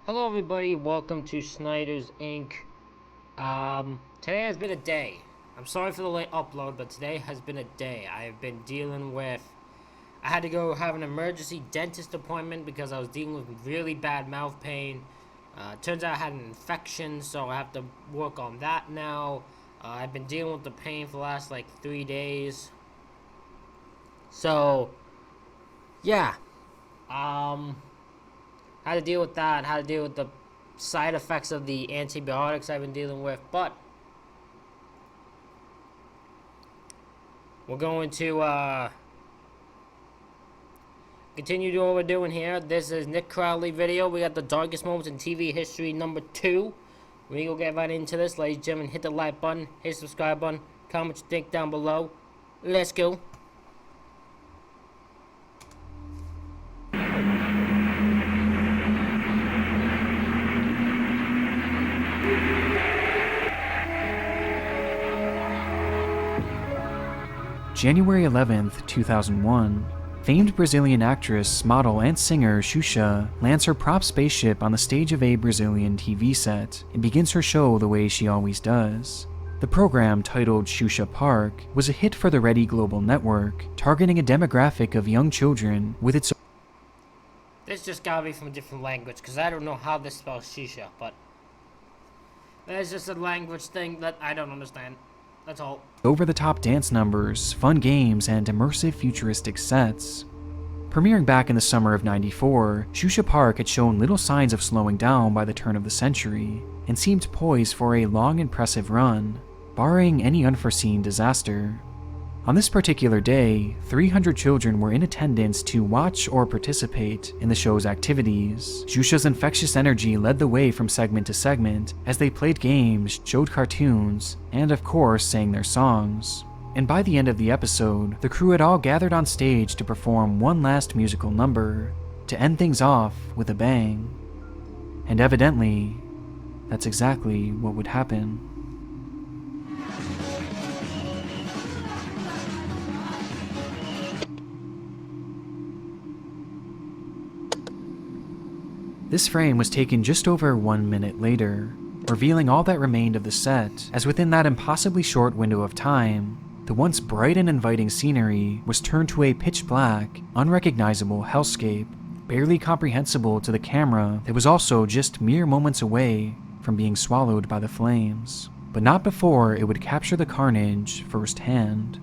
Hello everybody, welcome to Snyder's Inc. Today has been a day. I'm sorry for the late upload, but today has been a day. I have been dealing with... I had to go have an emergency dentist appointment because I was dealing with really bad mouth pain. Turns out I had an infection, so I have to work on that now. I've been dealing with the pain for the last, 3 days. So, yeah. How to deal with that, how to deal with the side effects of the antibiotics I've been dealing with, but we're going to continue doing what we're doing here. This is Nick Crowley video. We got the darkest moments in TV history number 2. We go get right into this, ladies and gentlemen. Hit the like button, hit the subscribe button, comment what you think down below. Let's go. January 11th, 2001, famed Brazilian actress, model, and singer Xuxa lands her prop spaceship on the stage of a Brazilian TV set and begins her show the way she always does. The program, titled Xuxa Park, was a hit for the Rede Global network, targeting a demographic of young children with its... This just gotta be from a different language, because I don't know how this spells Shisha, but... There's just a language thing that I don't understand. That's all. Over-the-top dance numbers, fun games, and immersive futuristic sets. Premiering back in the summer of '94, Xuxa Park had shown little signs of slowing down by the turn of the century, and seemed poised for a long, impressive run, barring any unforeseen disaster. On this particular day, 300 children were in attendance to watch or participate in the show's activities. Xuxa's infectious energy led the way from segment to segment as they played games, showed cartoons, and of course sang their songs. And by the end of the episode, the crew had all gathered on stage to perform one last musical number, to end things off with a bang. And evidently, that's exactly what would happen. This frame was taken just over 1 minute later, revealing all that remained of the set, as within that impossibly short window of time, the once bright and inviting scenery was turned to a pitch-black, unrecognizable hellscape, barely comprehensible to the camera that was also just mere moments away from being swallowed by the flames, but not before it would capture the carnage firsthand.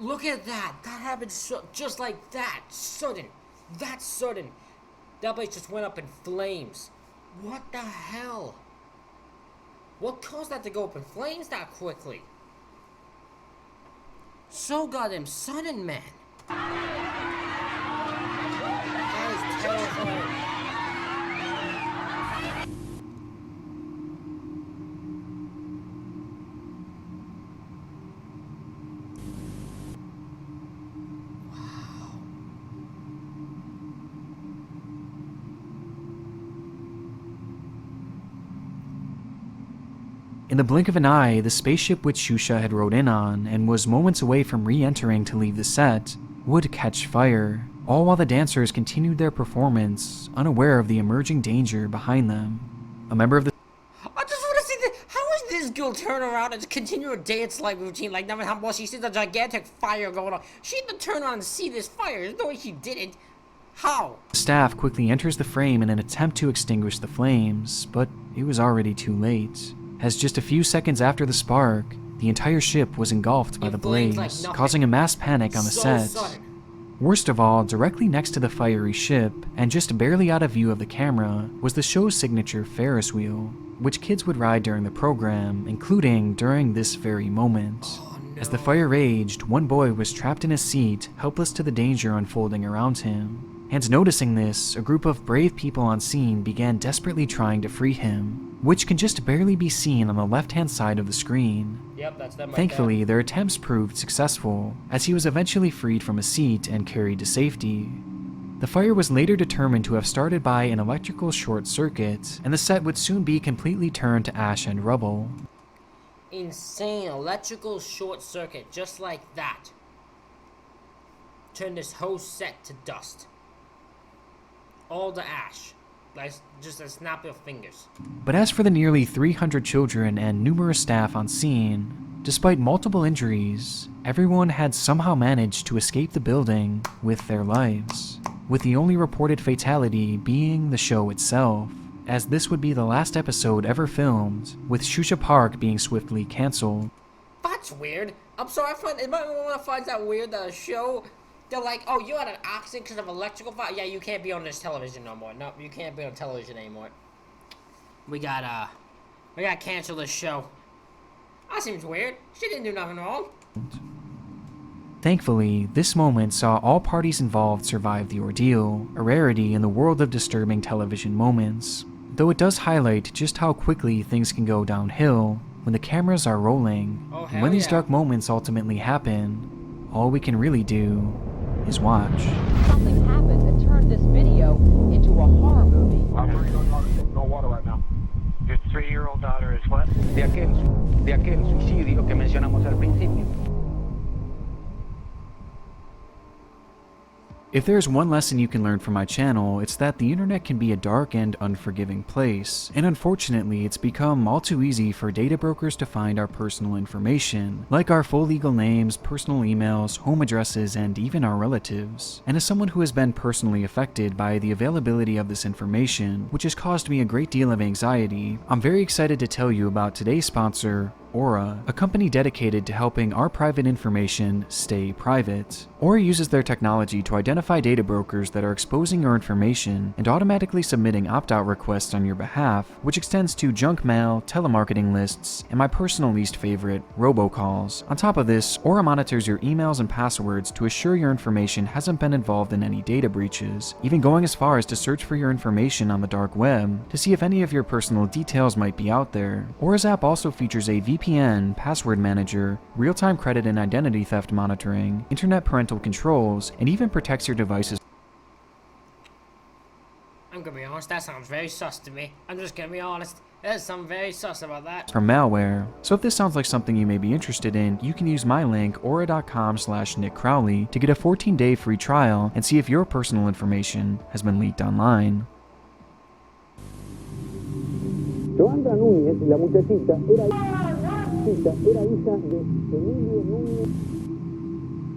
Look at that! That happened just like that! Sudden! That sudden! That place just went up in flames. What the hell? What caused that to go up in flames that quickly? So goddamn sudden, man! That is terrifying. In the blink of an eye, the spaceship which Xuxa had rode in on and was moments away from re-entering to leave the set would catch fire, all while the dancers continued their performance, unaware of the emerging danger behind them. A member of the... I just want to see this. How is this girl turn around and continue her dance-like routine like never how she sees a gigantic fire going on? She had to turn around and see this fire. There's no way she didn't. How? Staff quickly enters the frame in an attempt to extinguish the flames, but it was already too late, as just a few seconds after the spark, the entire ship was engulfed by the blaze, causing a mass panic on the set. Sudden. Worst of all, directly next to the fiery ship, and just barely out of view of the camera, was the show's signature Ferris wheel, which kids would ride during the program, including during this very moment. Oh, no. As the fire raged, one boy was trapped in his seat, helpless to the danger unfolding around him. And noticing this, a group of brave people on scene began desperately trying to free him, which can just barely be seen on the left-hand side of the screen. Yep, that's them right Thankfully, there. their attempts proved successful, as he was eventually freed from his seat and carried to safety. The fire was later determined to have started by an electrical short circuit, and the set would soon be completely turned to ash and rubble. Insane electrical short circuit, just like that. Turn this whole set to dust. All the ash. Like just a snap of fingers. But as for the nearly 300 children and numerous staff on scene, despite multiple injuries, everyone had somehow managed to escape the building with their lives, with the only reported fatality being the show itself, as this would be the last episode ever filmed, with Shusha Park being swiftly cancelled. That's weird. I'm sorry, everyone finds that weird that a show, they're like, oh, you had an accident because of electrical fire? Yeah, you can't be on this television no more. No, you can't be on television anymore. We gotta cancel this show. That seems weird. She didn't do nothing wrong. Thankfully, this moment saw all parties involved survive the ordeal, a rarity in the world of disturbing television moments, though it does highlight just how quickly things can go downhill when the cameras are rolling, and when these dark moments ultimately happen, all we can really do is watch. Something happened that turned this video into a horror movie. I'm worried on no water right now. Your 3-year-old daughter is what? De aquel suicidio que mencionamos al principio. If there's one lesson you can learn from my channel, it's that the internet can be a dark and unforgiving place, and unfortunately it's become all too easy for data brokers to find our personal information, like our full legal names, personal emails, home addresses, and even our relatives. And as someone who has been personally affected by the availability of this information, which has caused me a great deal of anxiety, I'm very excited to tell you about today's sponsor, Aura, a company dedicated to helping our private information stay private. Aura uses their technology to identify data brokers that are exposing your information and automatically submitting opt-out requests on your behalf, which extends to junk mail, telemarketing lists, and my personal least favorite, robocalls. On top of this, Aura monitors your emails and passwords to assure your information hasn't been involved in any data breaches, even going as far as to search for your information on the dark web to see if any of your personal details might be out there. Aura's app also features a VPN, password manager, real-time credit and identity theft monitoring, internet parental controls, and even protects your devices. I'm gonna be honest, that sounds very sus to me. I'm just gonna be honest. There's something very sus about that. From malware. So if this sounds like something you may be interested in, you can use my link, aura.com/Nick Crowley, to get a 14-day free trial and see if your personal information has been leaked online. Joanda Núñez, la muchachita, era hija de Emilio Núñez.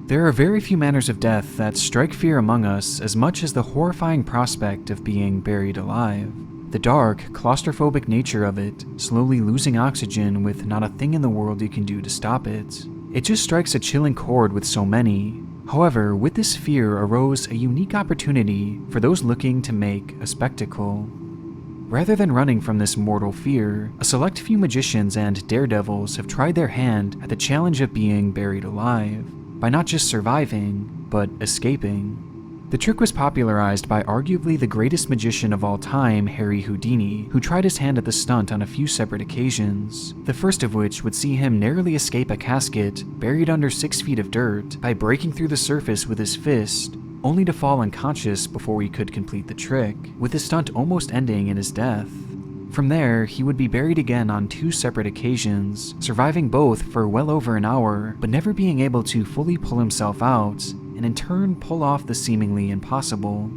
There are very few manners of death that strike fear among us as much as the horrifying prospect of being buried alive. The dark, claustrophobic nature of it, slowly losing oxygen with not a thing in the world you can do to stop it. It just strikes a chilling chord with so many. However, with this fear arose a unique opportunity for those looking to make a spectacle. Rather than running from this mortal fear, a select few magicians and daredevils have tried their hand at the challenge of being buried alive, by not just surviving, but escaping. The trick was popularized by arguably the greatest magician of all time, Harry Houdini, who tried his hand at the stunt on a few separate occasions, the first of which would see him narrowly escape a casket buried under 6 feet of dirt by breaking through the surface with his fist, only to fall unconscious before he could complete the trick, with the stunt almost ending in his death. From there, he would be buried again on 2 separate occasions, surviving both for well over an hour, but never being able to fully pull himself out, and in turn pull off the seemingly impossible.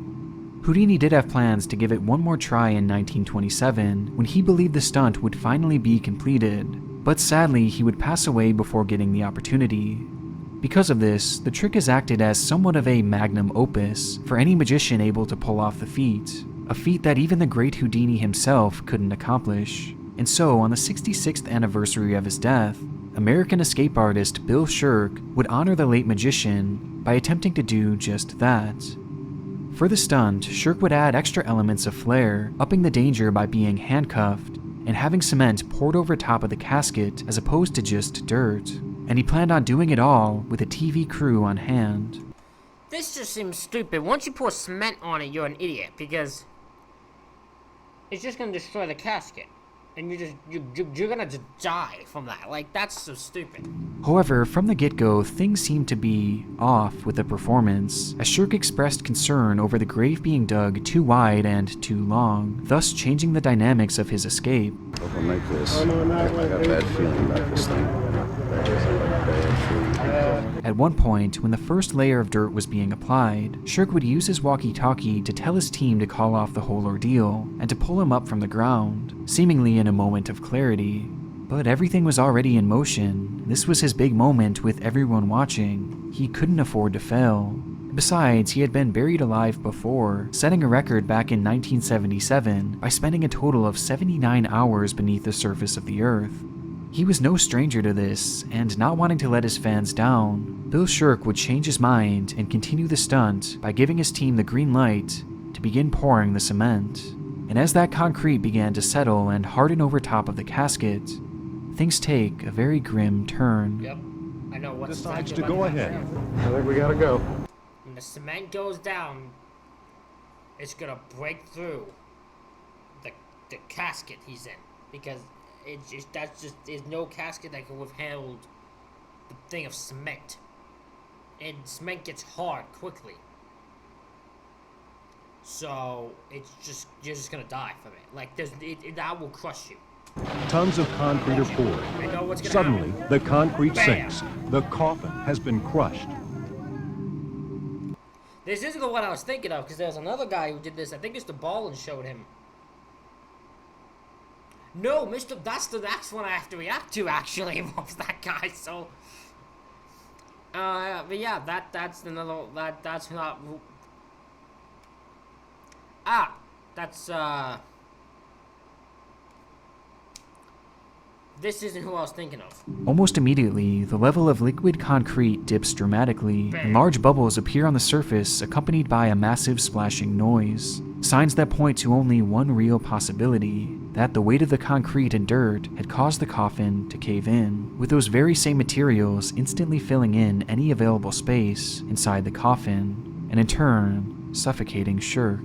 Houdini did have plans to give it one more try in 1927, when he believed the stunt would finally be completed, but sadly he would pass away before getting the opportunity. Because of this, the trick is acted as somewhat of a magnum opus for any magician able to pull off the feat, a feat that even the great Houdini himself couldn't accomplish. And so, on the 66th anniversary of his death, American escape artist Bill Shirk would honor the late magician by attempting to do just that. For the stunt, Shirk would add extra elements of flair, upping the danger by being handcuffed and having cement poured over top of the casket as opposed to just dirt. And he planned on doing it all with a TV crew on hand. This just seems stupid. Once you pour cement on it, you're an idiot, because it's just gonna destroy the casket. And you're gonna just die from that. Like, that's so stupid. However, from the get-go, things seemed to be off with the performance, as Shirk expressed concern over the grave being dug too wide and too long, thus changing the dynamics of his escape. Hope I make this. I got a bad feeling about this thing. At one point, when the first layer of dirt was being applied, Shirk would use his walkie-talkie to tell his team to call off the whole ordeal and to pull him up from the ground, seemingly in a moment of clarity. But everything was already in motion. This was his big moment with everyone watching. He couldn't afford to fail. Besides, he had been buried alive before, setting a record back in 1977 by spending a total of 79 hours beneath the surface of the Earth. He was no stranger to this, and not wanting to let his fans down, Bill Shirk would change his mind and continue the stunt by giving his team the green light to begin pouring the cement. And as that concrete began to settle and harden over top of the casket, things take a very grim turn. Yep. I know what's Decides to go ahead. I think we gotta go. When the cement goes down, it's gonna break through the casket he's in, because there's no casket that can withhold the thing of cement, and cement gets hard quickly. So you're just gonna die from it. Like that will crush you. Tons of concrete are poured. I know what's gonna Suddenly, happen. the concrete Bam! sinks. The coffin has been crushed. This isn't the one I was thinking of, because there's another guy who did this. I think Mr. Ballin showed him. No, that's the next one I have to react to, actually, involves that guy, so... but yeah, that's another... That's not... That's, This isn't who I was thinking of. Almost immediately, the level of liquid concrete dips dramatically, and large bubbles appear on the surface accompanied by a massive splashing noise. Signs that point to only one real possibility, that the weight of the concrete and dirt had caused the coffin to cave in, with those very same materials instantly filling in any available space inside the coffin, and in turn, suffocating Shirk.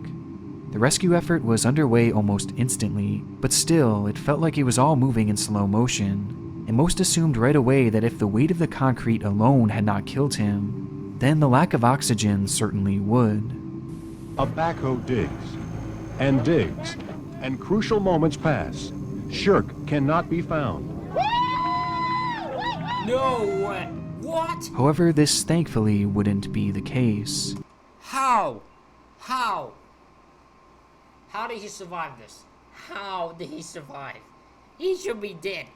The rescue effort was underway almost instantly, but still, it felt like it was all moving in slow motion, and most assumed right away that if the weight of the concrete alone had not killed him, then the lack of oxygen certainly would. A backhoe digs, and crucial moments pass. Shirk cannot be found. No way! What? However, this thankfully wouldn't be the case. How? How did he survive this? How did he survive? He should be dead.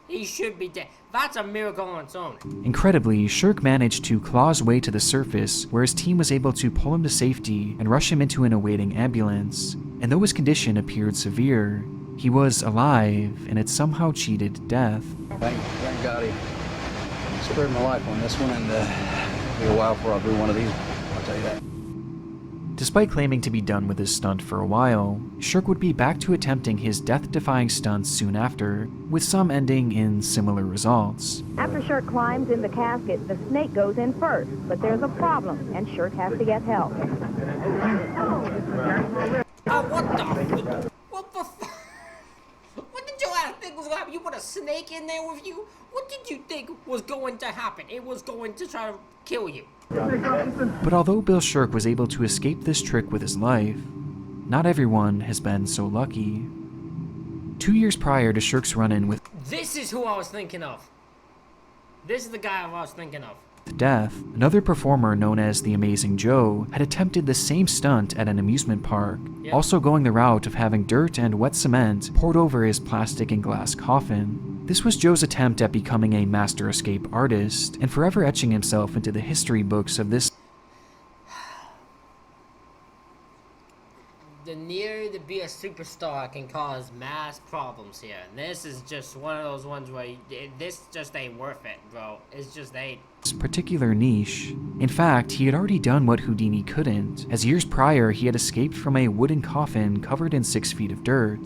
He should be dead. That's a miracle on its own. Incredibly, Shirk managed to claw his way to the surface, where his team was able to pull him to safety and rush him into an awaiting ambulance. And though his condition appeared severe, he was alive and had somehow cheated death. Thank God he spared my life on this one, and it'll be a while before I'll do one of these. I'll tell you that. Despite claiming to be done with his stunt for a while, Shirk would be back to attempting his death-defying stunts soon after, with some ending in similar results. After Shirk climbs in the casket, the snake goes in first, but there's a problem, and Shirk has to get help. Oh, what the What did you think was going to happen? You put a snake in there with you? What did you think was going to happen? It was going to try to kill you. But although Bill Shirk was able to escape this trick with his life, not everyone has been so lucky. 2 years prior to Shirk's run-in with This is who I was thinking of. This is the guy I was thinking of. death, another performer known as the Amazing Joe had attempted the same stunt at an amusement park, also going the route of having dirt and wet cement poured over his plastic and glass coffin. This was Joe's attempt at becoming a master escape artist, and forever etching himself into the history books of this. The near to be a superstar can cause mass problems here. And this is just one of those ones where this just ain't worth it, bro. It's just ain't. Particular niche. In fact, he had already done what Houdini couldn't, as years prior he had escaped from a wooden coffin covered in 6 feet of dirt.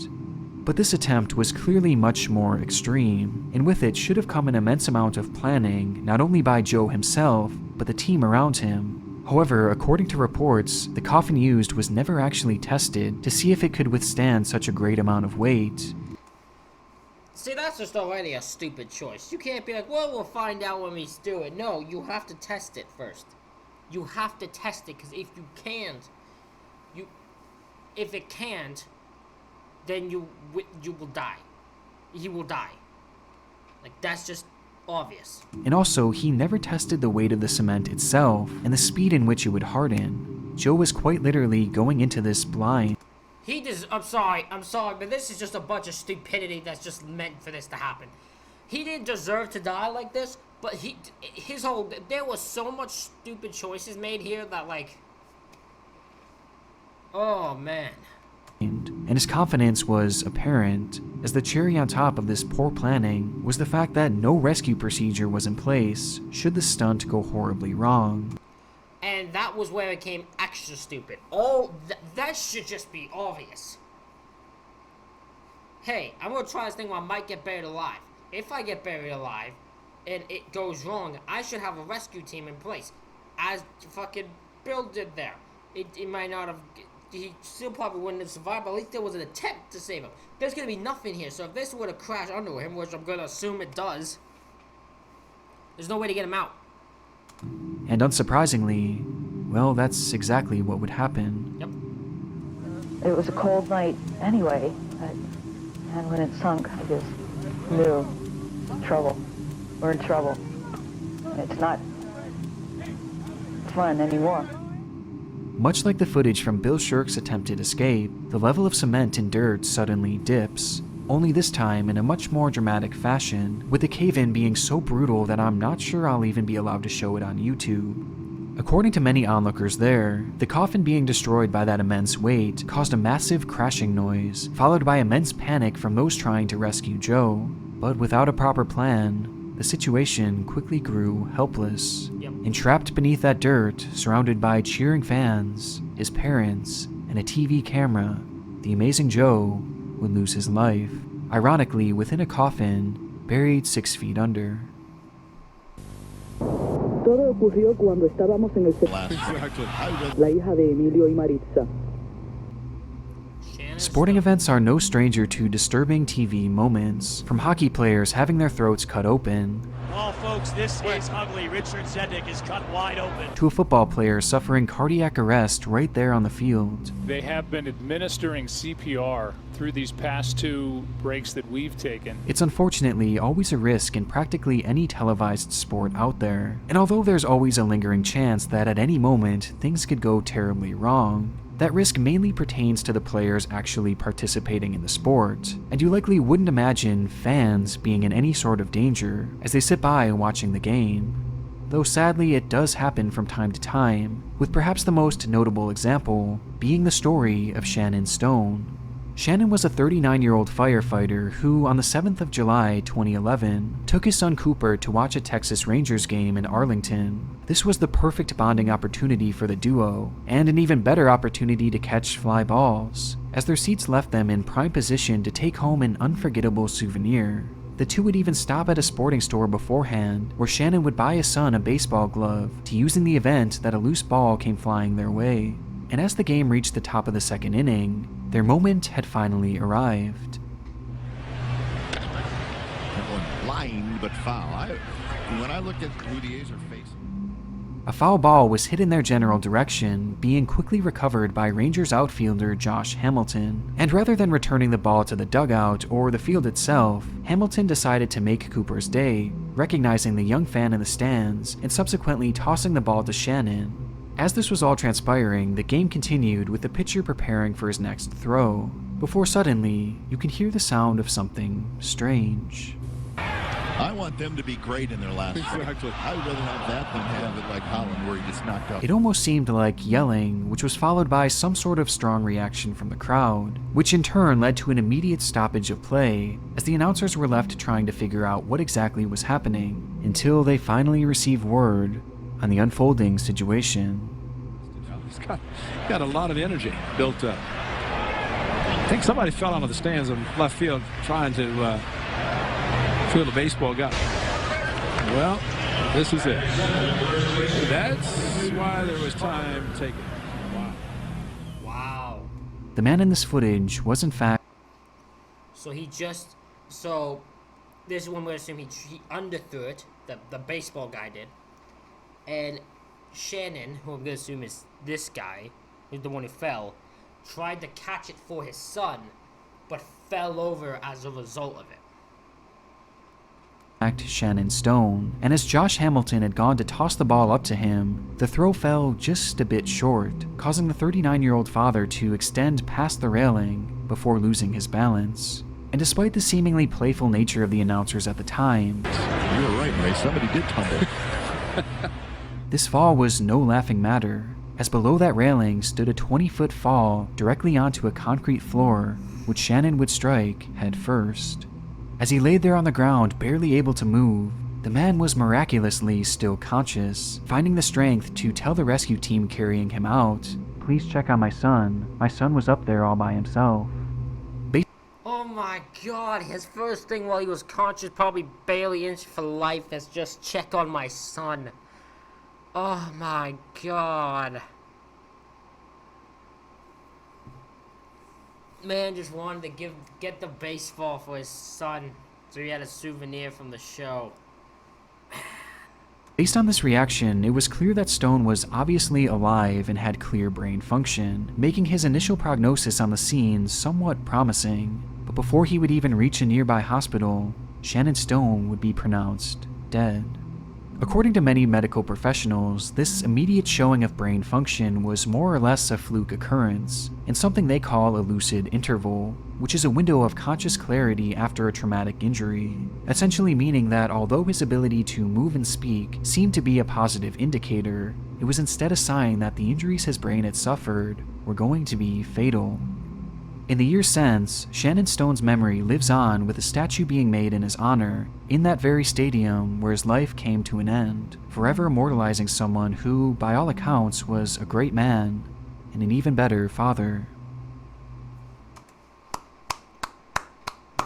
But this attempt was clearly much more extreme, and with it should have come an immense amount of planning, not only by Joe himself, but the team around him. However, according to reports, the coffin used was never actually tested to see if it could withstand such a great amount of weight. See, that's just already a stupid choice. You can't be like, well, we'll find out when we do it. No, you have to test it first. You have to test it, because if you can't, if it can't, then you will die. He will die. Like, that's just obvious. And also, he never tested the weight of the cement itself and the speed in which it would harden. Joe was quite literally going into this blind. I'm sorry, but this is just a bunch of stupidity that's just meant for this to happen. He didn't deserve to die like this, but there was so much stupid choices made here that, like, oh man. And his confidence was apparent, as the cherry on top of this poor planning was the fact that no rescue procedure was in place should the stunt go horribly wrong. And that was where it became extra stupid. Oh, that should just be obvious. Hey, I'm gonna try this thing where I might get buried alive. If I get buried alive, and it goes wrong, I should have a rescue team in place. As fucking Bill did there. It might not have... He still probably wouldn't have survived, but at least there was an attempt to save him. There's gonna be nothing here, so if this were to crash under him, which I'm gonna assume it does, there's no way to get him out. And unsurprisingly, well, that's exactly what would happen. Yep. It was a cold night anyway, and when it sunk, I just knew trouble. We're in trouble. It's not fun anymore. Much like the footage from Bill Shirk's attempted escape, the level of cement and dirt suddenly dips, only this time in a much more dramatic fashion, with the cave-in being so brutal that I'm not sure I'll even be allowed to show it on YouTube. According to many onlookers there, the coffin being destroyed by that immense weight caused a massive crashing noise, followed by immense panic from those trying to rescue Joe. But without a proper plan, the situation quickly grew helpless. Entrapped beneath that dirt, surrounded by cheering fans, his parents, and a TV camera, the amazing Joe would lose his life, ironically within a coffin buried 6 feet under. Todo ocurrió cuando estábamos en el la hija de Emilio y Maritza. Sporting events are no stranger to disturbing TV moments, from hockey players having their throats cut open, Oh, folks, this is ugly. Richard Zedek is cut wide open. to a football player suffering cardiac arrest right there on the field. They have been administering CPR through these past 2 breaks that we've taken. It's unfortunately always a risk in practically any televised sport out there, and although there's always a lingering chance that at any moment things could go terribly wrong, that risk mainly pertains to the players actually participating in the sport, and you likely wouldn't imagine fans being in any sort of danger as they sit by watching the game. Though sadly it does happen from time to time, with perhaps the most notable example being the story of Shannon Stone. Shannon was a 39-year-old firefighter who, on the 7th of July 2011, took his son Cooper to watch a Texas Rangers game in Arlington. This was the perfect bonding opportunity for the duo, and an even better opportunity to catch fly balls, as their seats left them in prime position to take home an unforgettable souvenir. The two would even stop at a sporting store beforehand, where Shannon would buy his son a baseball glove to use in the event that a loose ball came flying their way. And as the game reached the top of the 2nd inning, their moment had finally arrived. That one blind but foul. When I look at who the A's are facing. A foul ball was hit in their general direction, being quickly recovered by Rangers outfielder Josh Hamilton. And rather than returning the ball to the dugout or the field itself, Hamilton decided to make Cooper's day, recognizing the young fan in the stands and subsequently tossing the ball to Shannon. As this was all transpiring, the game continued with the pitcher preparing for his next throw, before suddenly, you can hear the sound of something strange. I want them to be great in their last exactly. I would rather have that than have it like Holland where he gets knocked out. It almost seemed like yelling, which was followed by some sort of strong reaction from the crowd, which in turn led to an immediate stoppage of play, as the announcers were left trying to figure out what exactly was happening, until they finally received word on the unfolding situation. He's got a lot of energy built up. I think somebody fell out of the stands in left field trying to field a baseball guy. Well, this is it. That's why there was time taken. Wow. Wow. The man in this footage was in fact... So he just So this one we're assuming he underthrew it. The baseball guy did, and Shannon, who I'm gonna assume is this guy, who's the one who fell, tried to catch it for his son, but fell over as a result of it. Shannon Stone, and as Josh Hamilton had gone to toss the ball up to him, the throw fell just a bit short, causing the 39-year-old father to extend past the railing before losing his balance. And despite the seemingly playful nature of the announcers at the time, you were right, Ray, somebody did tumble. This fall was no laughing matter, as below that railing stood a 20-foot fall directly onto a concrete floor, which Shannon would strike head first. As he laid there on the ground, barely able to move, the man was miraculously still conscious, finding the strength to tell the rescue team carrying him out, "Please check on my son. My son was up there all by himself." Oh my god, his first thing while he was conscious, probably barely injured for life, is just check on my son. Oh my god. Man just wanted to get the baseball for his son, so he had a souvenir from the show. Based on this reaction, it was clear that Stone was obviously alive and had clear brain function, making his initial prognosis on the scene somewhat promising. But before he would even reach a nearby hospital, Shannon Stone would be pronounced dead. According to many medical professionals, this immediate showing of brain function was more or less a fluke occurrence, and something they call a lucid interval, which is a window of conscious clarity after a traumatic injury, essentially meaning that although his ability to move and speak seemed to be a positive indicator, it was instead a sign that the injuries his brain had suffered were going to be fatal. In the years since, Shannon Stone's memory lives on with a statue being made in his honor in that very stadium where his life came to an end, forever immortalizing someone who, by all accounts, was a great man and an even better father.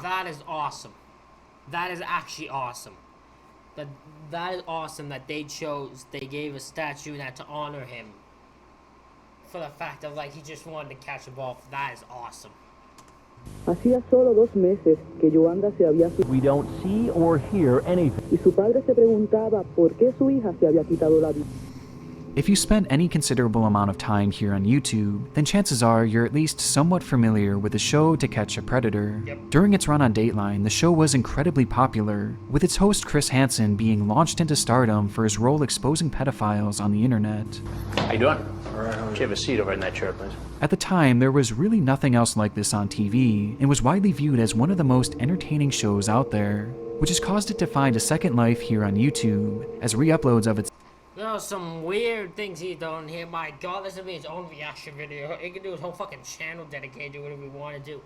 That is awesome. That is actually awesome. That is awesome that they gave a statue that to honor him. For the fact of like he just wanted to catch a ball. That is awesome. Hacía solo 2 meses que Joanda se había... We don't see or hear anything. Y su padre se preguntaba por qué su hija se había quitado la vida. If you spent any considerable amount of time here on YouTube, then chances are you're at least somewhat familiar with the show To Catch a Predator. Yep. During its run on Dateline, the show was incredibly popular, with its host Chris Hansen being launched into stardom for his role exposing pedophiles on the internet. How you doing? Can you have a seat over in that chair, please? At the time, there was really nothing else like this on TV, and was widely viewed as one of the most entertaining shows out there, which has caused it to find a second life here on YouTube, as re-uploads of its... There are some weird things he's done here. My god, this would be his own reaction video. He could do his whole fucking channel dedicated to whatever he wanted to do.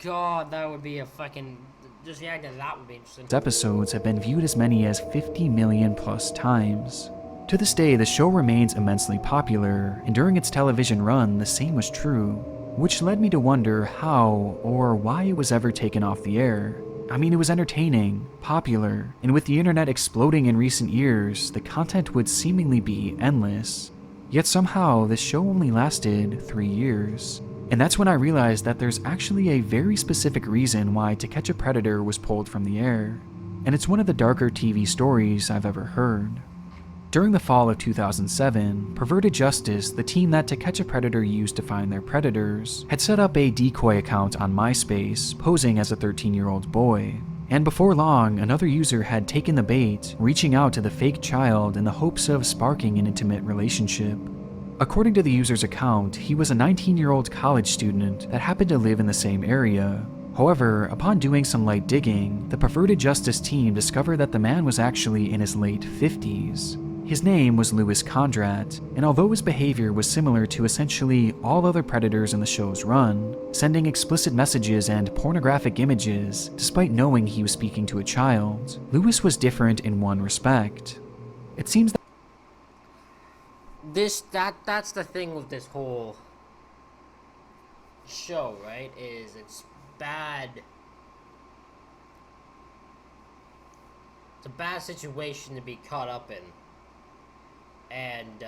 God, that would be a fucking... Just reacting to that would be interesting. Episodes have been viewed as many as 50 million plus times. To this day, the show remains immensely popular, and during its television run, the same was true, which led me to wonder how or why it was ever taken off the air. I mean, it was entertaining, popular, and with the internet exploding in recent years, the content would seemingly be endless. Yet somehow, this show only lasted 3 years. And that's when I realized that there's actually a very specific reason why To Catch a Predator was pulled from the air. And it's one of the darker TV stories I've ever heard. During the fall of 2007, Perverted Justice, the team that To Catch a Predator used to find their predators, had set up a decoy account on MySpace, posing as a 13-year-old boy. And before long, another user had taken the bait, reaching out to the fake child in the hopes of sparking an intimate relationship. According to the user's account, he was a 19-year-old college student that happened to live in the same area. However, upon doing some light digging, the Perverted Justice team discovered that the man was actually in his late 50s. His name was Louis Condrat, and although his behavior was similar to essentially all other predators in the show's run, sending explicit messages and pornographic images despite knowing he was speaking to a child, Louis was different in one respect. It seems that that's the thing with this whole show, right? Is it's bad. It's a bad situation to be caught up in. And,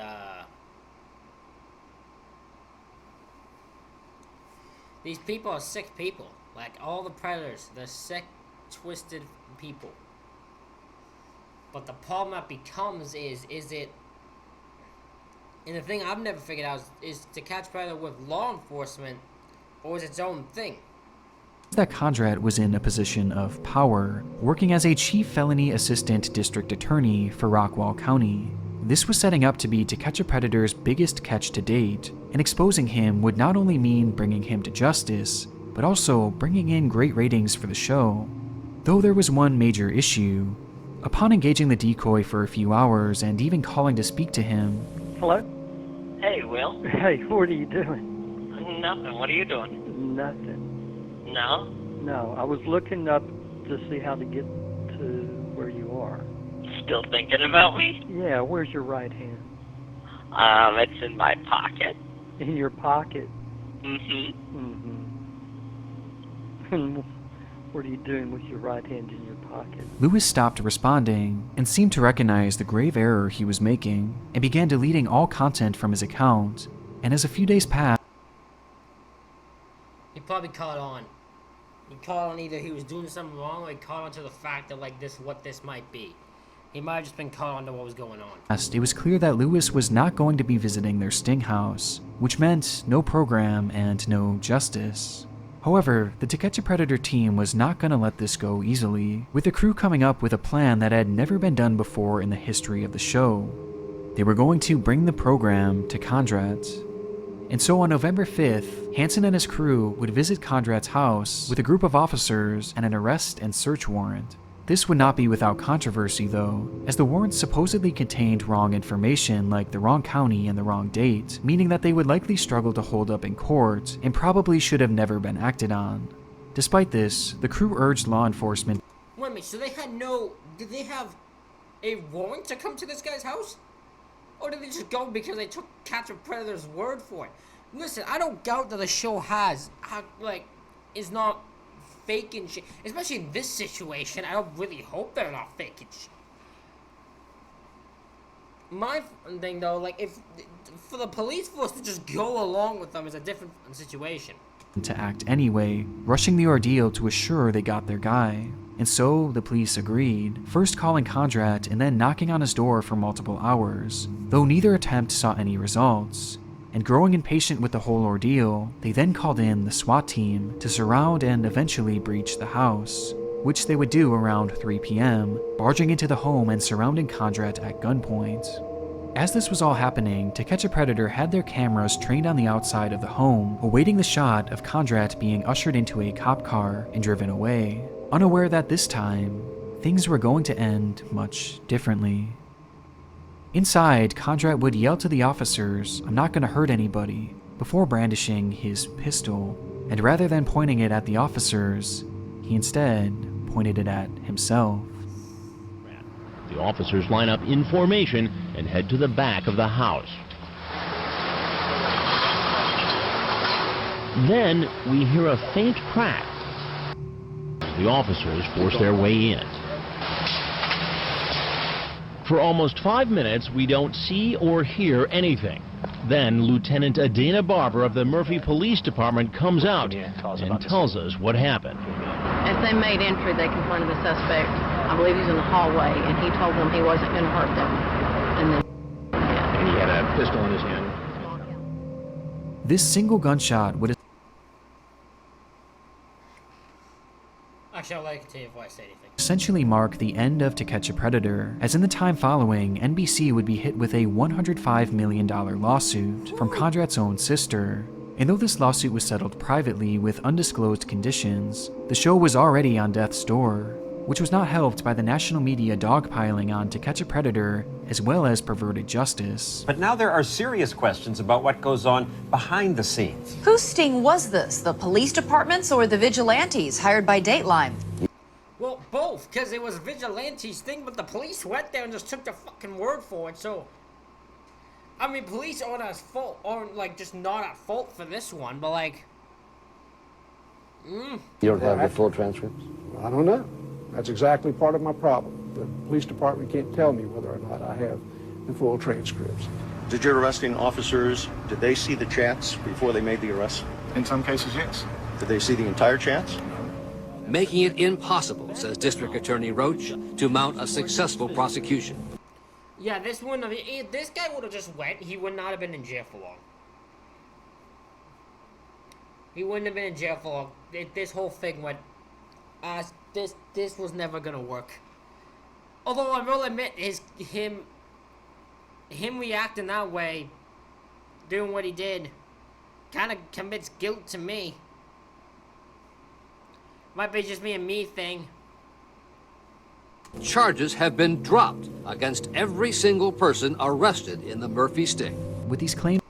these people are sick people. Like, all the predators, they're sick, twisted people. But the problem that becomes is it... And the thing I've never figured out is to catch predator with law enforcement, or is its own thing. That Conrad was in a position of power, working as a chief felony assistant district attorney for Rockwall County. This was setting up to be To Catch a Predator's biggest catch to date, and exposing him would not only mean bringing him to justice, but also bringing in great ratings for the show. Though there was one major issue. Upon engaging the decoy for a few hours and even calling to speak to him... Hello? Hey, Will. Hey, what are you doing? Nothing. What are you doing? Nothing. No? No, I was looking up to see how to get to where you are. Still thinking about me? Yeah, where's your right hand? It's in my pocket. In your pocket? Mm-hmm. Mm-hmm. And what are you doing with your right hand in your pocket? Lewis stopped responding and seemed to recognize the grave error he was making and began deleting all content from his account. And as a few days passed, He probably caught on. He caught on either he was doing something wrong or he caught on to the fact that, like, what this might be. He might have just been caught on to what was going on. it was clear that Lewis was not going to be visiting their sting house, which meant no program and no justice. However, the To Catch a Predator team was not going to let this go easily, with the crew coming up with a plan that had never been done before in the history of the show. They were going to bring the program to Conrad. And so on November 5th, Hansen and his crew would visit Conrad's house with a group of officers and an arrest and search warrant. This would not be without controversy though, as the warrant supposedly contained wrong information like the wrong county and the wrong date, meaning that they would likely struggle to hold up in court and probably should have never been acted on. Despite this, the crew urged law enforcement. Wait a minute, so they had no... Did they have a warrant to come to this guy's house? Or did they just go because they took Catch a Predator's word for it? Listen, I don't doubt that the show is not faking shit. Especially in this situation, I don't really hope they're not faking shit. My thing though, like, if for the police force to just go along with them is a different situation. To act anyway, rushing the ordeal to assure they got their guy. And so the police agreed, first calling Conrad and then knocking on his door for multiple hours, though neither attempt saw any results. And growing impatient with the whole ordeal, they then called in the SWAT team to surround and eventually breach the house, which they would do around 3 p.m., barging into the home and surrounding Conrad at gunpoint. As this was all happening, To Catch a Predator had their cameras trained on the outside of the home, awaiting the shot of Conrad being ushered into a cop car and driven away, unaware that this time, things were going to end much differently. Inside, Conrad would yell to the officers, "I'm not going to hurt anybody," before brandishing his pistol, and rather than pointing it at the officers, he instead pointed it at himself. The officers line up in formation and head to the back of the house. Then we hear a faint crack. The officers force their way in. For almost 5 minutes, we don't see or hear anything. Then Lieutenant Adana Barber of the Murphy Police Department comes out and tells us what happened. As they made entry, they confronted the suspect. I believe he was in the hallway, and he told them he wasn't going to hurt them. And he had a pistol in his hand. This single gunshot would Actually, I'll let you continue before I say anything. essentially mark the end of To Catch a Predator, as in the time following, NBC would be hit with a $105 million lawsuit from Conrad's own sister. And though this lawsuit was settled privately with undisclosed conditions, the show was already on death's door, which was not helped by the national media dogpiling on To Catch a Predator, as well as perverted justice. But now there are serious questions about what goes on behind the scenes. Whose sting was this? The police departments or the vigilantes hired by Dateline? Well, both, because it was vigilantes thing, but the police went there and just took the fucking word for it, so... I mean, police aren't at fault, aren't, like, just not at fault for this one, but, like... You don't have the full transcripts? I don't know. That's exactly part of my problem. The police department can't tell me whether or not I have the full transcripts. Did your arresting officers, did they see the chats before they made the arrest? In some cases, yes. Did they see the entire chance? Making it impossible, says District Attorney Roach, to mount a successful prosecution. Yeah, this wouldn't have... If this guy would have just went, he would not have been in jail for long. He wouldn't have been in jail for long. This whole thing went... This was never gonna work. Although I will admit, him reacting that way, doing what he did, kind of commits guilt to me. Might be just me and me thing. Charges have been dropped against every single person arrested in the Murphy sting. With these claims...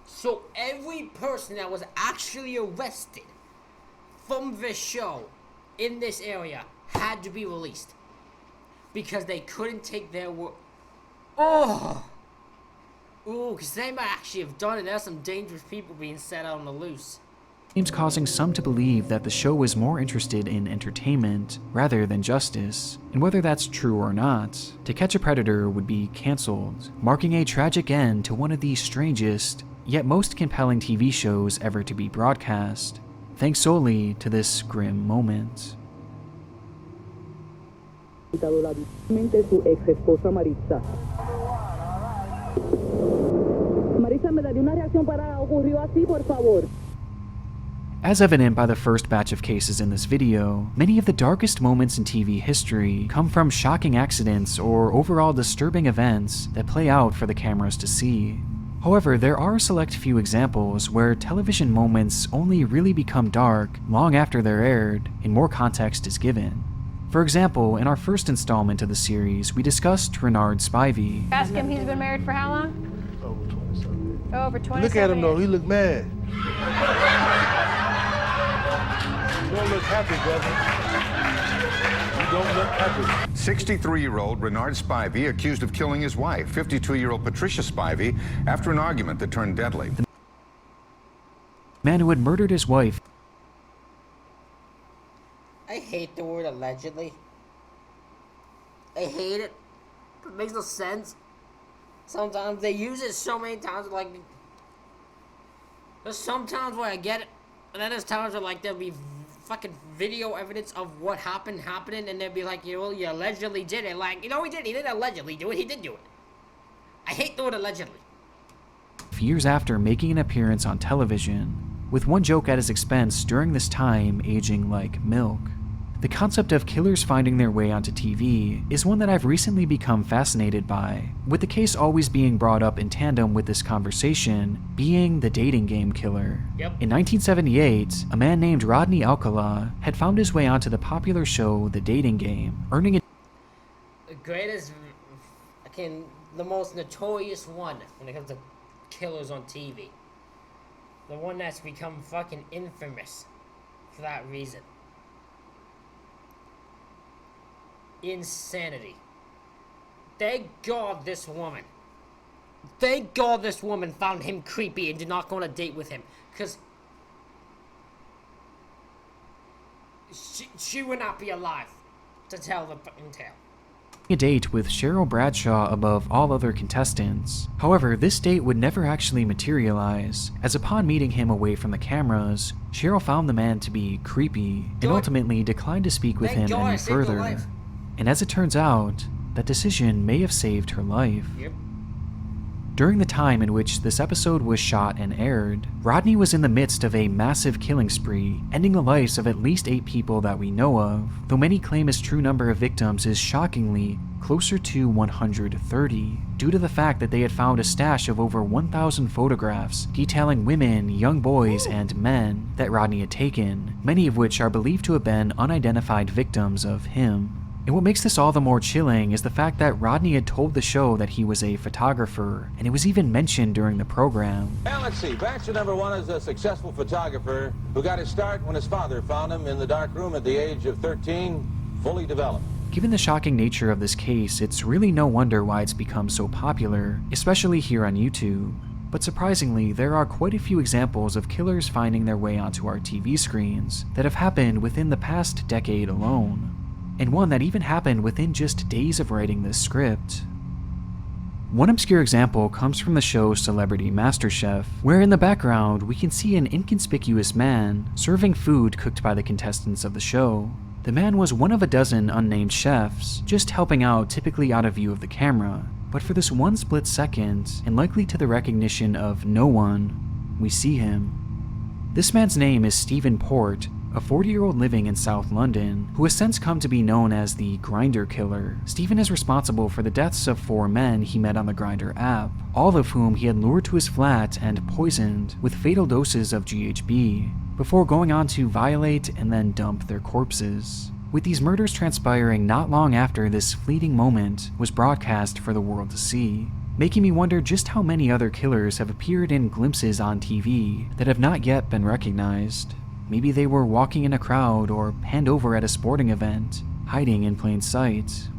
So every person that was actually arrested from this show in this area had to be released because they couldn't take their word. Oh! Ooh, because they might actually have done it. There's some dangerous people being set out on the loose. Causing some to believe that the show was more interested in entertainment rather than justice, and whether that's true or not, To Catch a Predator would be cancelled, marking a tragic end to one of the strangest, yet most compelling TV shows ever to be broadcast, thanks solely to this grim moment. Su ex esposa Maritza. Maritza, me daría una reacción para ocurrió así, por favor. As evident by the first batch of cases in this video, many of the darkest moments in TV history come from shocking accidents or overall disturbing events that play out for the cameras to see. However, there are a select few examples where television moments only really become dark long after they're aired and more context is given. For example, in our first installment of the series, we discussed Renard Spivey. Ask him, he's been married for how long? Over 27 years. Over 27 Look at him though, years. he look mad. You don't look happy, brother. You don't look happy. 63-year-old Renard Spivey accused of killing his wife, 52-year-old Patricia Spivey, after an argument that turned deadly. The man who had murdered his wife. I hate the word allegedly. I hate it. It makes no sense. Sometimes they use it so many times, like... There's some times where I get it, and then there's times where, like, there'll be fucking video evidence of what happening, and they'll be like, you allegedly did it. Like, he didn't allegedly do it, he did do it. I hate the word allegedly. Years after making an appearance on television, with one joke at his expense during this time aging like milk. The concept of killers finding their way onto TV is one that I've recently become fascinated by, with the case always being brought up in tandem with this conversation being the dating game killer. Yep. In 1978, a man named Rodney Alcala had found his way onto the popular show The Dating Game, earning a The greatest, the most notorious one when it comes to killers on TV. The one that's become fucking infamous for that reason. Insanity. Thank God this woman found him creepy and did not go on a date with him. Because she would not be alive to tell the fucking tale. A date with Cheryl Bradshaw above all other contestants. However, this date would never actually materialize, as upon meeting him away from the cameras, Cheryl found the man to be creepy and ultimately declined to speak with him any further. And as it turns out, that decision may have saved her life. Yep. During the time in which this episode was shot and aired, Rodney was in the midst of a massive killing spree, ending the lives of at least 8 people that we know of, though many claim his true number of victims is shockingly closer to 130, due to the fact that they had found a stash of over 1,000 photographs detailing women, young boys, and men that Rodney had taken, many of which are believed to have been unidentified victims of him. And what makes this all the more chilling is the fact that Rodney had told the show that he was a photographer, and it was even mentioned during the program. Well, let's see. Baxter number 1 is a successful photographer who got his start when his father found him in the dark room at the age of 13, fully developed. Given the shocking nature of this case, it's really no wonder why it's become so popular, especially here on YouTube. But surprisingly, there are quite a few examples of killers finding their way onto our TV screens that have happened within the past decade alone. And one that even happened within just days of writing this script. One obscure example comes from the show Celebrity MasterChef, where in the background we can see an inconspicuous man serving food cooked by the contestants of the show. The man was one of a dozen unnamed chefs, just helping out, typically out of view of the camera, but for this one split second, and likely to the recognition of no one, we see him. This man's name is Stephen Port, a 40-year-old living in South London, who has since come to be known as the Grindr Killer. Stephen is responsible for the deaths of 4 men he met on the Grindr app, all of whom he had lured to his flat and poisoned with fatal doses of GHB, before going on to violate and then dump their corpses. With these murders transpiring not long after this fleeting moment was broadcast for the world to see, making me wonder just how many other killers have appeared in glimpses on TV that have not yet been recognized. Maybe they were walking in a crowd or panned over at a sporting event, hiding in plain sight.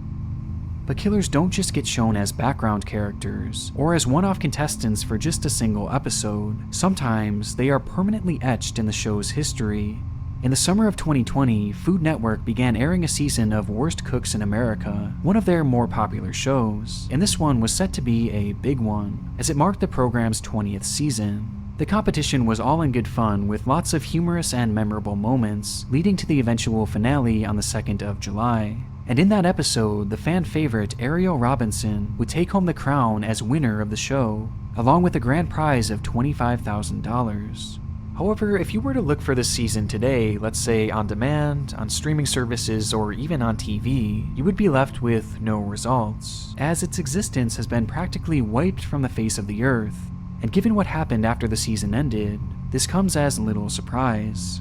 But killers don't just get shown as background characters, or as one-off contestants for just a single episode. Sometimes they are permanently etched in the show's history. In the summer of 2020, Food Network began airing a season of Worst Cooks in America, one of their more popular shows, and this one was set to be a big one, as it marked the program's 20th season. The competition was all in good fun, with lots of humorous and memorable moments, leading to the eventual finale on the 2nd of July. And in that episode, the fan favorite Ariel Robinson would take home the crown as winner of the show, along with a grand prize of $25,000. However, if you were to look for this season today, let's say on demand, on streaming services, or even on TV, you would be left with no results, as its existence has been practically wiped from the face of the earth. And given what happened after the season ended, this comes as little surprise.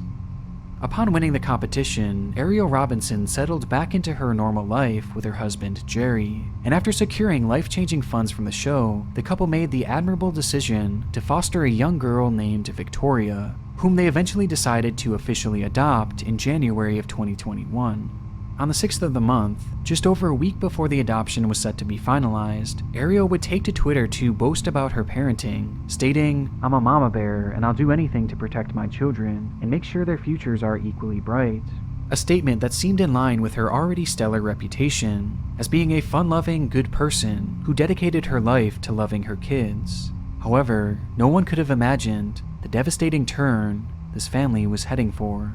Upon winning the competition, Ariel Robinson settled back into her normal life with her husband, Jerry, and after securing life-changing funds from the show, the couple made the admirable decision to foster a young girl named Victoria, whom they eventually decided to officially adopt in January of 2021. On the 6th of the month, just over a week before the adoption was set to be finalized, Ariel would take to Twitter to boast about her parenting, stating, "I'm a mama bear and I'll do anything to protect my children and make sure their futures are equally bright." A statement that seemed in line with her already stellar reputation as being a fun-loving, good person who dedicated her life to loving her kids. However, no one could have imagined the devastating turn this family was heading for.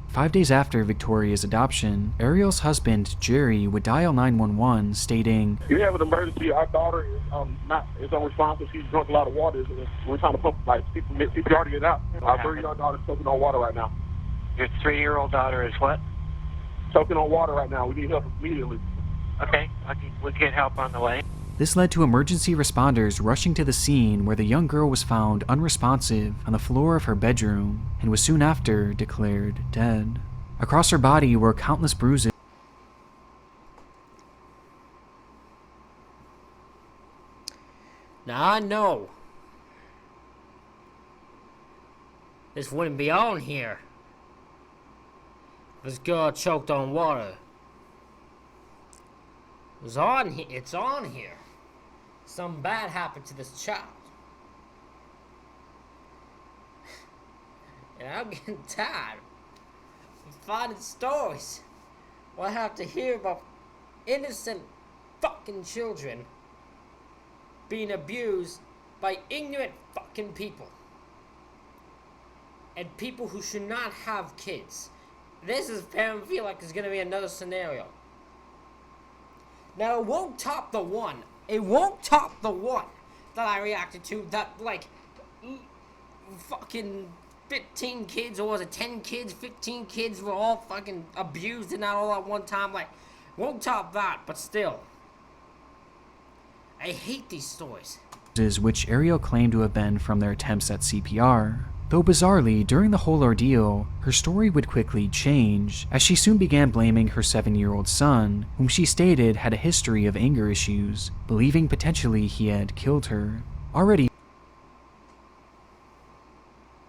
5 days after Victoria's adoption, Ariel's husband, Jerry, would dial 911, stating, "You have an emergency. Our daughter is unresponsive. She's drunk a lot of water. We're trying to pump CPR to get out. Our 3-year-old daughter is choking on water right now." Your 3-year-old daughter is what? Choking on water right now. We need help immediately. Okay, we'll get help on the way. This led to emergency responders rushing to the scene where the young girl was found unresponsive on the floor of her bedroom and was soon after declared dead. Across her body were countless bruises. Now I know this wouldn't be on here. This girl choked on water. It's on here. Something bad happened to this child. And I'm getting tired of finding stories where I have to hear about innocent fucking children being abused by ignorant fucking people. And people who should not have kids. This is, I feel like it's gonna be another scenario. Now, it won't top the one. It won't top the one that I reacted to, that, like, fucking 15 kids, or was it 10 kids, 15 kids were all fucking abused and not all at one time. Like, won't top that, but still. I hate these stories. Which Ariel claimed to have been from their attempts at CPR. Though bizarrely, during the whole ordeal, her story would quickly change, as she soon began blaming her 7-year-old son, whom she stated had a history of anger issues, believing potentially he had killed her. Already.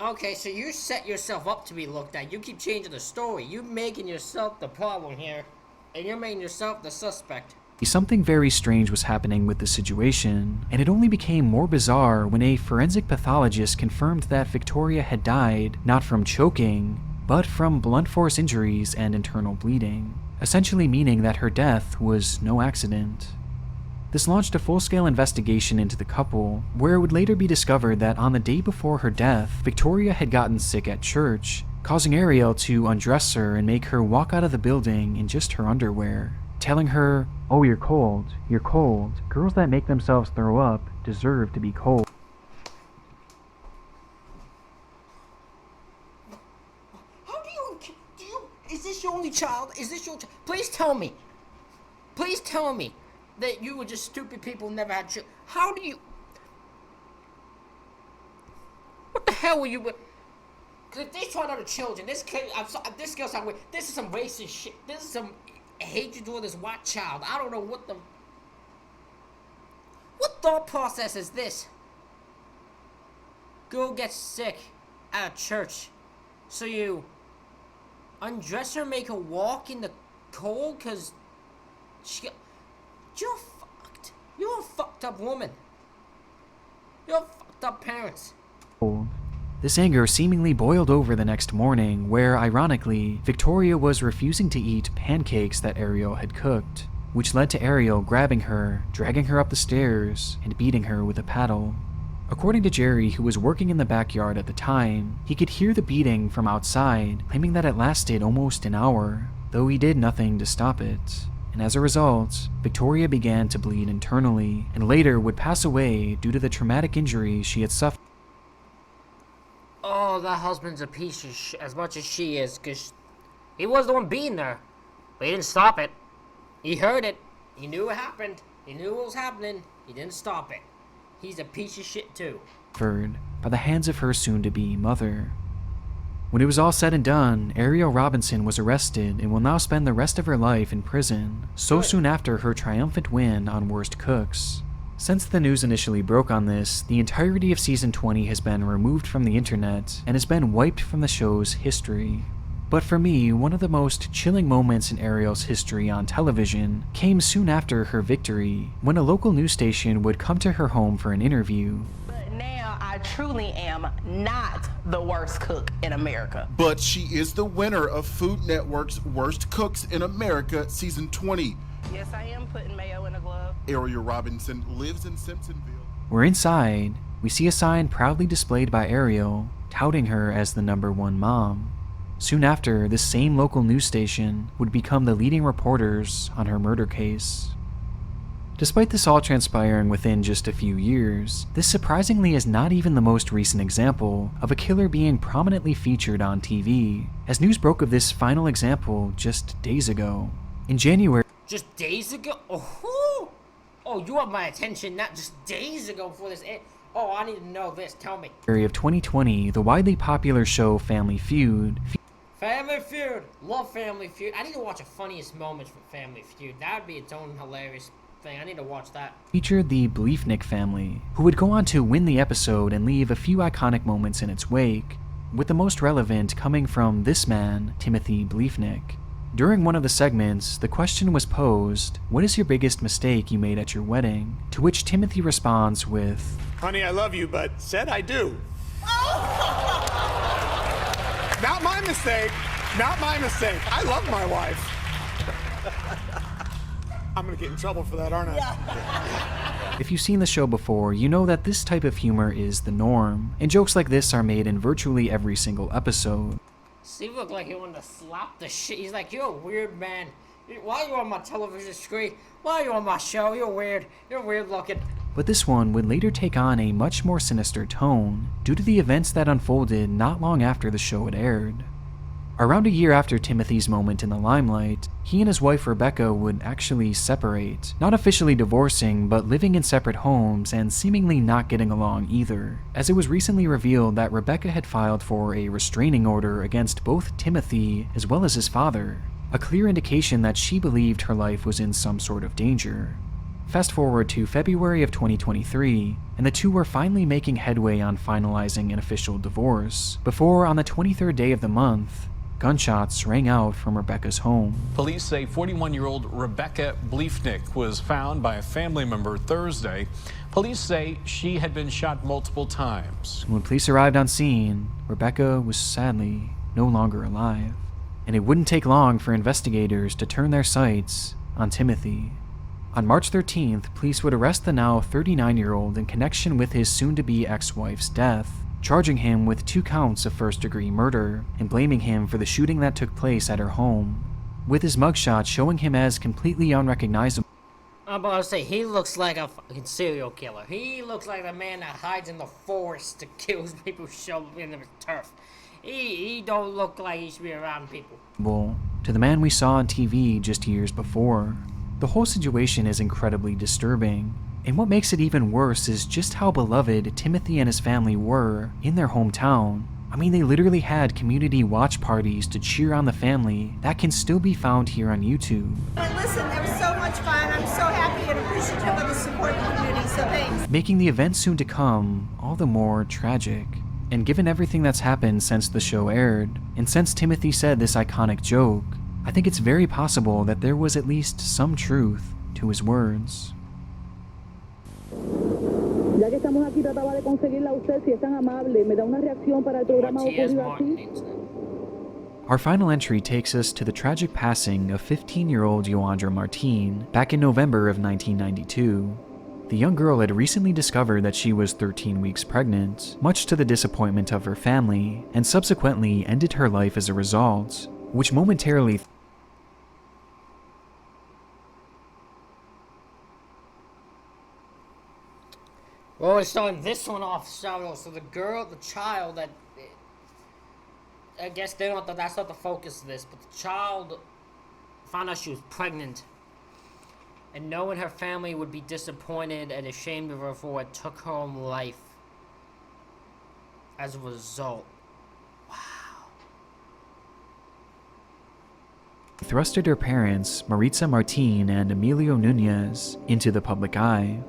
Okay, so you set yourself up to be looked at. You keep changing the story. You're making yourself the problem here, and you're making yourself the suspect. Something very strange was happening with the situation, and it only became more bizarre when a forensic pathologist confirmed that Victoria had died not from choking, but from blunt force injuries and internal bleeding, essentially meaning that her death was no accident. This launched a full-scale investigation into the couple, where it would later be discovered that on the day before her death, Victoria had gotten sick at church, causing Ariel to undress her and make her walk out of the building in just her underwear, telling her, "Oh, you're cold, you're cold. Girls that make themselves throw up deserve to be cold." Is this your only child? Please tell me. Please tell me that you were just stupid people who never had children. How do you... What the hell were you... Because if they tried out children, this girl's not... This is some racist shit. This is some hatred toward this white child. I don't know what the... What thought process is this? Girl gets sick at church. So you... undress her, make her walk in the cold, cause you're fucked. You're a fucked up woman. You're fucked up parents. This anger seemingly boiled over the next morning, where, ironically, Victoria was refusing to eat pancakes that Ariel had cooked, which led to Ariel grabbing her, dragging her up the stairs, and beating her with a paddle. According to Jerry, who was working in the backyard at the time, he could hear the beating from outside, claiming that it lasted almost an hour, though he did nothing to stop it. And as a result, Victoria began to bleed internally, and later would pass away due to the traumatic injuries she had suffered. Oh, that husband's a piece of shit as much as she is, because he was the one beating her, but he didn't stop it. He heard it. He knew it happened. He knew what was happening. He didn't stop it. He's a piece of shit too. By the hands of her soon-to-be mother. When it was all said and done, Ariel Robinson was arrested and will now spend the rest of her life in prison, so soon after her triumphant win on Worst Cooks. Since the news initially broke on this, the entirety of season 20 has been removed from the internet and has been wiped from the show's history. But for me, one of the most chilling moments in Ariel's history on television came soon after her victory, when a local news station would come to her home for an interview. But now I truly am not the worst cook in America. But she is the winner of Food Network's Worst Cooks in America Season 20. Yes, I am putting mayo in a glove. Ariel Robinson lives in Simpsonville. Where inside, we see a sign proudly displayed by Ariel, touting her as the #1 mom. Soon after, this same local news station would become the leading reporters on her murder case. Despite this all transpiring within just a few years, this surprisingly is not even the most recent example of a killer being prominently featured on TV, as news broke of this final example just days ago. In January... Just days ago? Oh, you have my attention, not just days ago for this. Oh, I need to know this, tell me. Of 2020, the widely popular show Family Feud... Family Feud! Love Family Feud. I need to watch the funniest moments from Family Feud. That would be its own hilarious thing. I need to watch that. Featured the Bleefnick family, who would go on to win the episode and leave a few iconic moments in its wake, with the most relevant coming from this man, Timothy Bleefnick. During one of the segments, the question was posed, "What is your biggest mistake you made at your wedding?" To which Timothy responds with, "Honey, I love you, but said I do." Not my mistake. Not my mistake. I love my wife. I'm gonna get in trouble for that, aren't I? If you've seen the show before, you know that this type of humor is the norm, and jokes like this are made in virtually every single episode. Steve looked like he wanted to slap the shit. He's like, "You're a weird man. Why are you on my television screen? Why are you on my show? You're weird. You're weird looking." But this one would later take on a much more sinister tone due to the events that unfolded not long after the show had aired. Around a year after Timothy's moment in the limelight, he and his wife Rebecca would actually separate, not officially divorcing, but living in separate homes and seemingly not getting along either, as it was recently revealed that Rebecca had filed for a restraining order against both Timothy as well as his father, a clear indication that she believed her life was in some sort of danger. Fast forward to February of 2023, and the two were finally making headway on finalizing an official divorce, before on the 23rd day of the month, gunshots rang out from Rebecca's home. Police say 41-year-old Rebecca Bleefnick was found by a family member Thursday. Police say she had been shot multiple times. When police arrived on scene, Rebecca was sadly no longer alive, and it wouldn't take long for investigators to turn their sights on Timothy. On March 13th, police would arrest the now 39-year-old in connection with his soon-to-be ex-wife's death, charging him with 2 counts of first-degree murder and blaming him for the shooting that took place at her home, with his mugshot showing him as completely unrecognizable. I'm about to say, he looks like a fucking serial killer. He looks like the man that hides in the forest to kill people, shove in the turf. He don't look like he should be around people. To the man we saw on TV just years before. The whole situation is incredibly disturbing, and what makes it even worse is just how beloved Timothy and his family were in their hometown. I mean, they literally had community watch parties to cheer on the family that can still be found here on YouTube. Listen, it was so much fun. I'm so happy and appreciative of the support of the community, so thanks. Making the event soon to come all the more tragic. And given everything that's happened since the show aired, and since Timothy said this iconic joke, I think it's very possible that there was at least some truth to his words. Ya que estamos aquí, trataba de conseguirla a usted, si es tan amable, me da una reacción para el programa ocurrido aquí. Our final entry takes us to the tragic passing of 15-year-old Yoandra Martine back in November of 1992. The young girl had recently discovered that she was 13 weeks pregnant, much to the disappointment of her family, and subsequently ended her life as a result, which momentarily Well, we're starting this one off, so the child that, I guess that's not the focus of this, but the child found out she was pregnant, and knowing her family would be disappointed and ashamed of her for what took her own life as a result. Thrusted her parents, Maritza Martine and Emilio Nunez, into the public eye.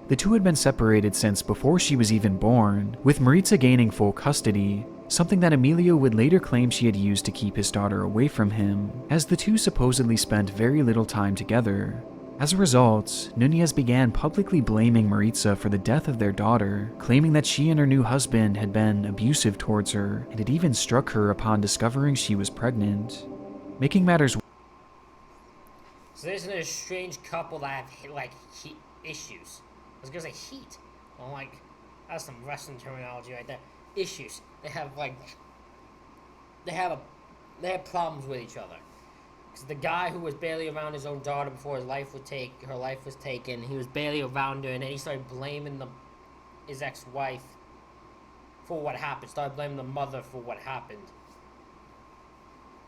The two had been separated since before she was even born, with Maritza gaining full custody, something that Emilio would later claim she had used to keep his daughter away from him, as the two supposedly spent very little time together. As a result, Nunez began publicly blaming Maritza for the death of their daughter, claiming that she and her new husband had been abusive towards her and had even struck her upon discovering she was pregnant. Making matters So there's an estranged couple that have, like, issues. I was gonna say heat. Well, like, that's some wrestling terminology right there. Issues. They have problems with each other. Because the guy who was barely around his own daughter before her life was taken, he was barely around her, and then he started blaming his ex-wife for what happened. Started blaming the mother for what happened.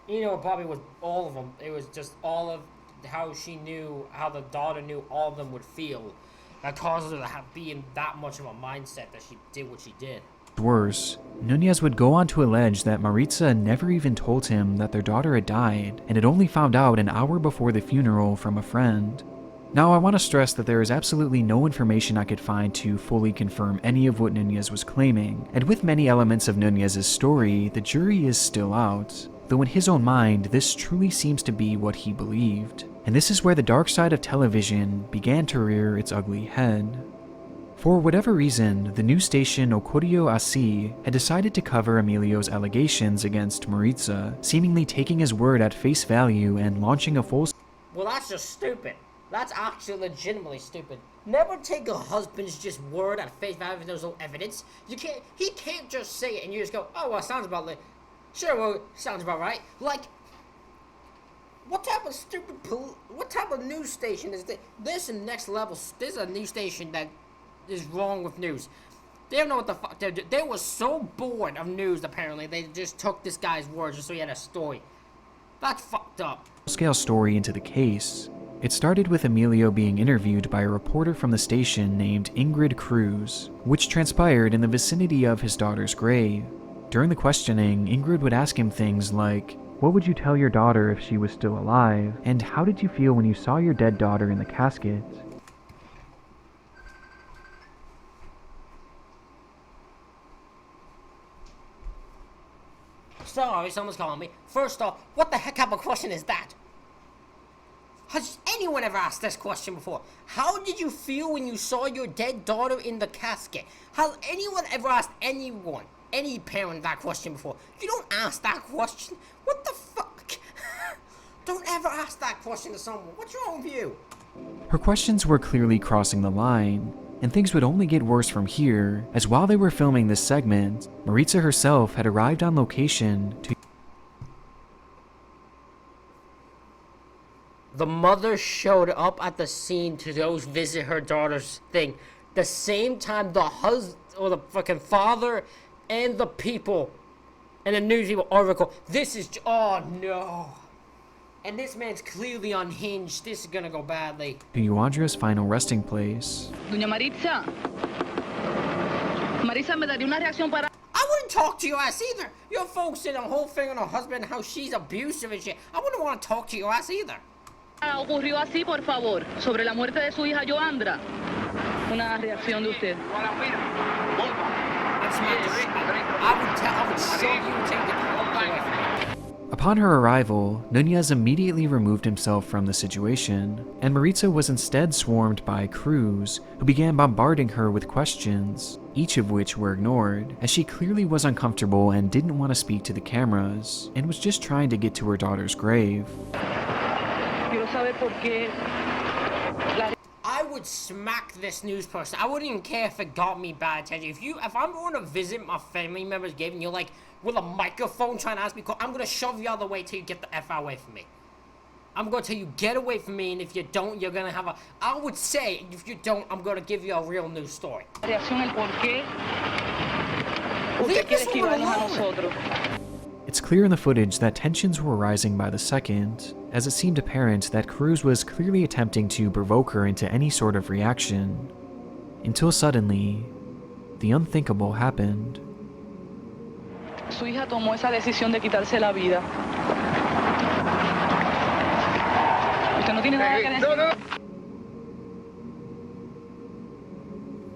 You know, it probably was all of them. It was just all of how the daughter knew all of them would feel. That caused her to be in that much of a mindset that she did what she did. Worse, Nunez would go on to allege that Maritza never even told him that their daughter had died and had only found out an hour before the funeral from a friend. Now, I want to stress that there is absolutely no information I could find to fully confirm any of what Nunez was claiming, and with many elements of Nunez's story, the jury is still out, though in his own mind, this truly seems to be what he believed. And this is where the dark side of television began to rear its ugly head. For whatever reason, the news station Ocorio Asi had decided to cover Emilio's allegations against Maritza, seemingly taking his word at face value and launching a full... Well, that's just stupid. That's actually legitimately stupid. Never take a husband's just word at face value if there's no evidence. He can't just say it and you just go, oh, well, sounds about like... Sure, well, sounds about right. Like... What type of news station is this? This is next level. This is a news station that is wrong with news. They don't know what the fuck they're doing. They were so bored of news, apparently. They just took this guy's words just so he had a story. That's fucked up. Scale story into the case. It started with Emilio being interviewed by a reporter from the station named Ingrid Cruz, which transpired in the vicinity of his daughter's grave. During the questioning, Ingrid would ask him things like, what would you tell your daughter if she was still alive? And how did you feel when you saw your dead daughter in the casket? Sorry, someone's calling me. First off, what the heck type of question is that? Has anyone ever asked this question before? How did you feel when you saw your dead daughter in the casket? Has anyone ever asked anyone, any parent, that question before? You don't ask that question. What the fuck? Don't ever ask that question to someone. What's wrong with you? Her questions were clearly crossing the line, and things would only get worse from here, as while they were filming this segment, Maritza herself had arrived on location to... The mother showed up at the scene to go visit her daughter's thing. The same time the husband, or the fucking father, and the people, and the news people article, this is, oh no. And this man's clearly unhinged. This is gonna go badly. to Yuandra's final resting place. Doña Maritza. Maritza, me daría una reacción para... I wouldn't talk to your ass either. You're focusing on the whole thing on her husband, how she's abusive and shit. I wouldn't want to talk to your ass either. Ocurrió así, por favor, sobre la muerte de su hija Yoandra. Una reacción de usted. I would show you and take the fuck away from me. Upon her arrival, Nunez immediately removed himself from the situation, and Maritza was instead swarmed by Cruz, who began bombarding her with questions, each of which were ignored, as she clearly was uncomfortable and didn't want to speak to the cameras, and was just trying to get to her daughter's grave. I would smack this news person. I wouldn't even care if it got me bad attention. If I'm going to visit my family member's grave and you're like with a microphone trying to ask me, I'm gonna shove you out of the way till you get the F away from me. I'm gonna tell you, get away from me, and if you don't, you're gonna have a... I would say, if you don't, I'm gonna give you a real news story. Leave this woman alone. It's clear in the footage that tensions were rising by the second, as it seemed apparent that Cruz was clearly attempting to provoke her into any sort of reaction, until suddenly, the unthinkable happened. Su hija tomó esa decisión de quitarse la vida. Usted no tiene nada que decir.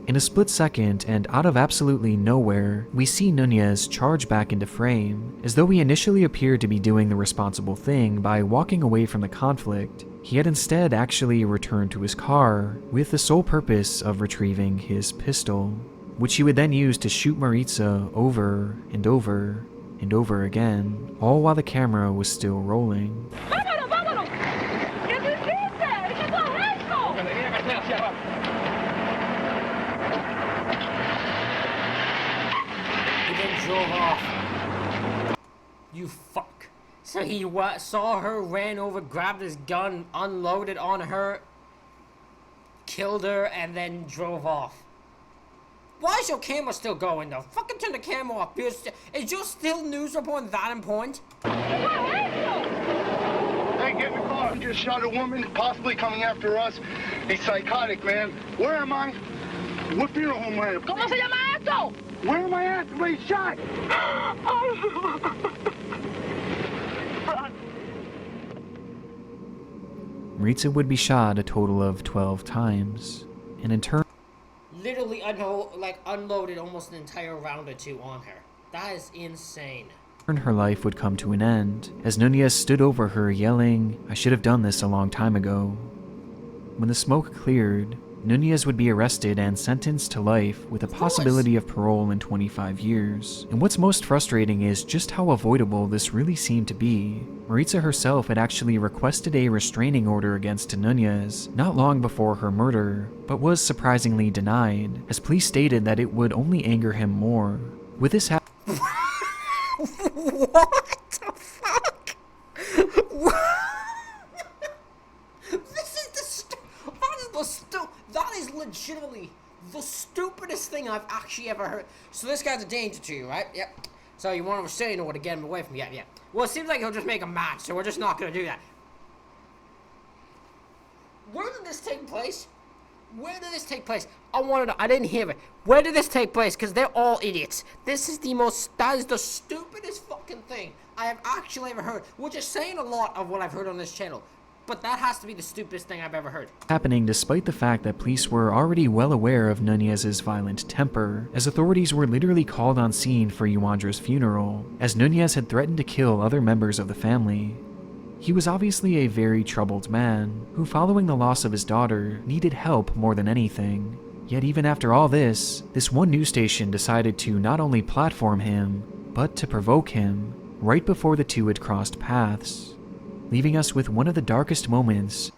In a split second, and out of absolutely nowhere, we see Nunez charge back into frame. As though he initially appeared to be doing the responsible thing by walking away from the conflict, he had instead actually returned to his car with the sole purpose of retrieving his pistol, which he would then use to shoot Maritza over and over and over again, all while the camera was still rolling. Drove off. You fuck. So he saw her, ran over, grabbed his gun, unloaded on her, killed her, and then drove off. Why is your camera still going though? Fucking turn the camera off. Is your still news reporting that important? Hey, get in the car. You just shot a woman, possibly coming after us. He's psychotic, man. Where am I? What funeral home am I at? ¿Cómo se llama esto? Where am I at? Where he's shot? Maritza would be shot a total of 12 times, and in turn, Literally unloaded almost an entire round or two on her. That is insane. her life would come to an end, as Nunez stood over her yelling, "I should have done this a long time ago." When the smoke cleared, Nunez would be arrested and sentenced to life with a possibility of parole in 25 years. And what's most frustrating is just how avoidable this really seemed to be. Maritza herself had actually requested a restraining order against Nunez not long before her murder, but was surprisingly denied, as police stated that it would only anger him more. With this happening, What the fuck? That is legitimately the stupidest thing I've actually ever heard. So this guy's a danger to you, right? Yep. So you want to restrain order to get him away from you? Yeah. Well, it seems like he'll just make a match, so we're just not going to do that. Where did this take place? Where did this take place? I want to know. I didn't hear it. Where did this take place? Because they're all idiots. That is the stupidest fucking thing I have actually ever heard. Which is saying a lot of what I've heard on this channel. But that has to be the stupidest thing I've ever heard. Happening despite the fact that police were already well aware of Nunez's violent temper, as authorities were literally called on scene for Yuandra's funeral, as Nunez had threatened to kill other members of the family. He was obviously a very troubled man, who following the loss of his daughter, needed help more than anything. Yet even after all this one news station decided to not only platform him, but to provoke him, right before the two had crossed paths, leaving us with one of the darkest moments.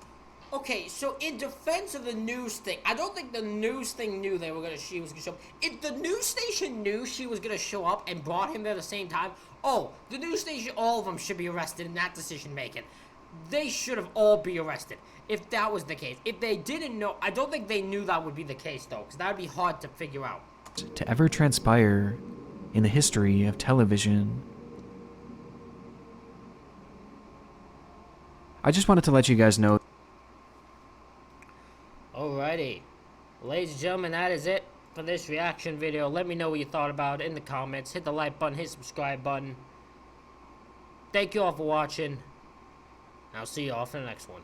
Okay, so in defense of the news thing, I don't think the news thing knew she was gonna show up. If the news station knew she was gonna show up and brought him there at the same time, oh, the news station, all of them should be arrested in that decision making. They should have all be arrested if that was the case. If they didn't know, I don't think they knew that would be the case though, because that would be hard to figure out. To ever transpire in the history of television. I just wanted to let you guys know. Alrighty, ladies and gentlemen, that is it for this reaction video. Let me know what you thought about it in the comments. Hit the like button, hit the subscribe button. Thank you all for watching. I'll see you all for the next one.